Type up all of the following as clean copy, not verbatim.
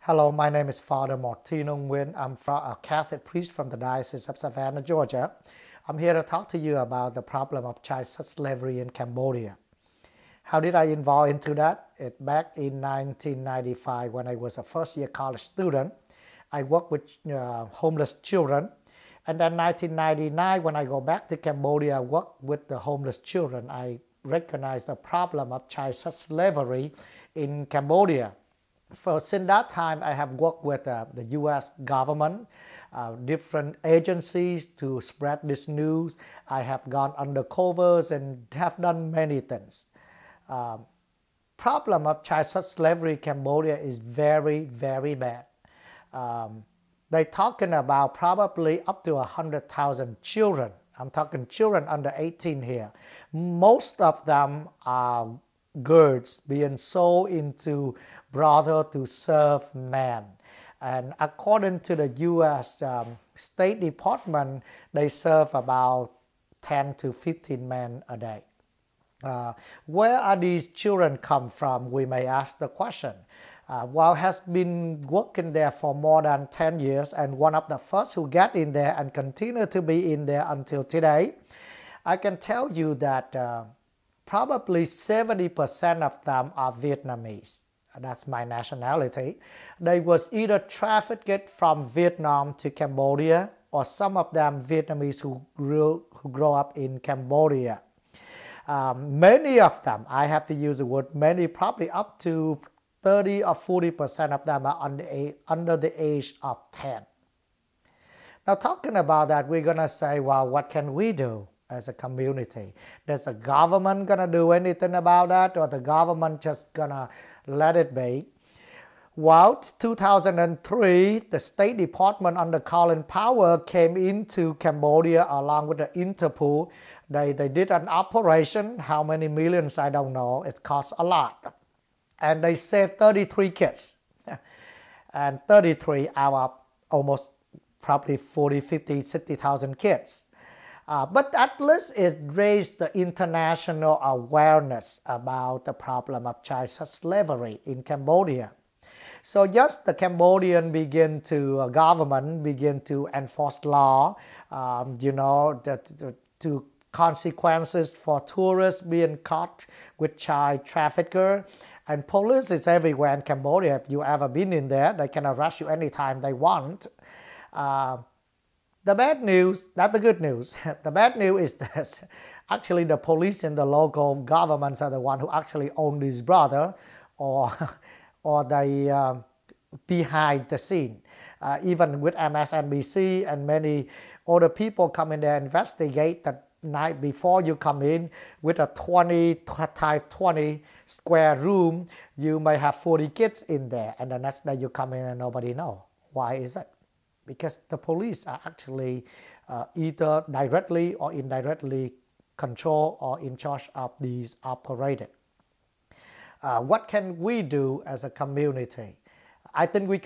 Hello, my name is Father Martino. I'm a Catholic priest from the Diocese of Savannah, Georgia. I'm here to talk to you about the problem of child sex slavery in Cambodia. How did I involve into that? Back in 1995, when I was a first-year college student, I worked with homeless children. And then 1999, when I go back to Cambodia, I worked with the homeless children. I recognized the problem of child sex slavery in Cambodia. Since that time, I have worked with the U.S. government, different agencies to spread this news. I have gone under covers and have done many things. Problem of child sex slavery in Cambodia is very, very bad. They're talking about probably up to 100,000 children. I'm talking children under 18 here. Most of them are girls being sold into brothel to serve men. And according to the U.S. State Department, they serve about 10 to 15 men a day. Where are these children come from? We may ask the question. Well, has been working there for more than 10 years and one of the first who get in there and continue to be in there until today. I can tell you that probably 70% of them are Vietnamese. That's my nationality. They was either trafficked from Vietnam to Cambodia, or some of them Vietnamese who grew up in Cambodia. Many of them, I have to use the word many, probably up to 30 or 40% of them are under the age of 10. Now, talking about that, we're going to say, well, what can we do as a community? Is the government going to do anything about that, or the government just going to let it be? Well, 2003, the State Department under Colin Powell came into Cambodia along with the Interpol. They did an operation. How many millions, I don't know. It cost a lot. And they saved 33 kids. And 33 out of almost probably 40, 50, 60,000 kids. But at least it raised the international awareness about the problem of child sex slavery in Cambodia. So just the Cambodian government begin to enforce law, to consequences for tourists being caught with child trafficker. And police is everywhere in Cambodia. If you ever been in there, they can arrest you anytime they want. The bad news, not the good news, the bad news is that actually the police and the local governments are the one who actually own this brother, or they behind the scene. Even with MSNBC and many other people come in there investigate the night before you come in with a 20 square room, you may have 40 kids in there, and the next day you come in and nobody know. Why is it? Because the police are actually either directly or indirectly control or in charge of these operating. What can we do as a community? I think we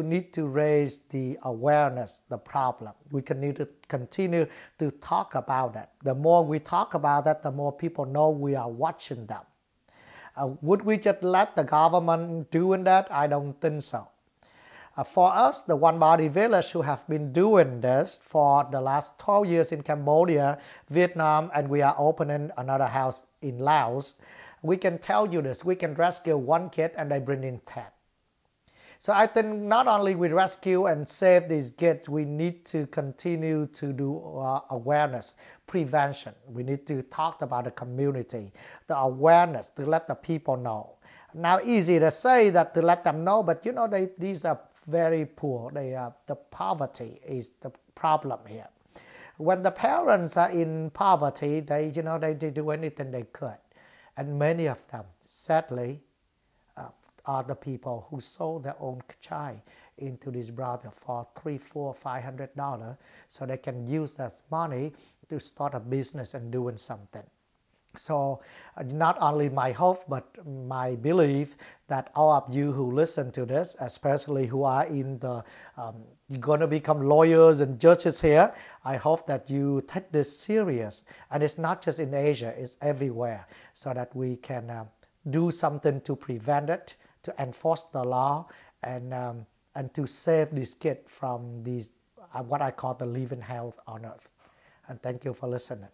need to raise the awareness, the problem. We need to continue to talk about that. The more we talk about that, the more people know we are watching them. Would we just let the government doing that? I don't think so. For us, the One Body Village, who have been doing this for the last 12 years in Cambodia, Vietnam, and we are opening another house in Laos, we can tell you this. We can rescue one kid and they bring in 10. So I think not only we rescue and save these kids, we need to continue to do awareness, prevention. We need to talk about the community, the awareness, to let the people know. Now, easy to say that to let them know, but these are very poor. The poverty is the problem here. When the parents are in poverty, they do anything they could. And many of them, sadly, are the people who sold their own child into this brother for $300, $400, $500, so they can use that money to start a business and doing something. So not only my hope, but my belief that all of you who listen to this, especially who are in the, you're going to become lawyers and judges here, I hope that you take this serious. And it's not just in Asia, it's everywhere, so that we can do something to prevent it, to enforce the law, and to save this kid from these what I call the living hell on earth. And thank you for listening.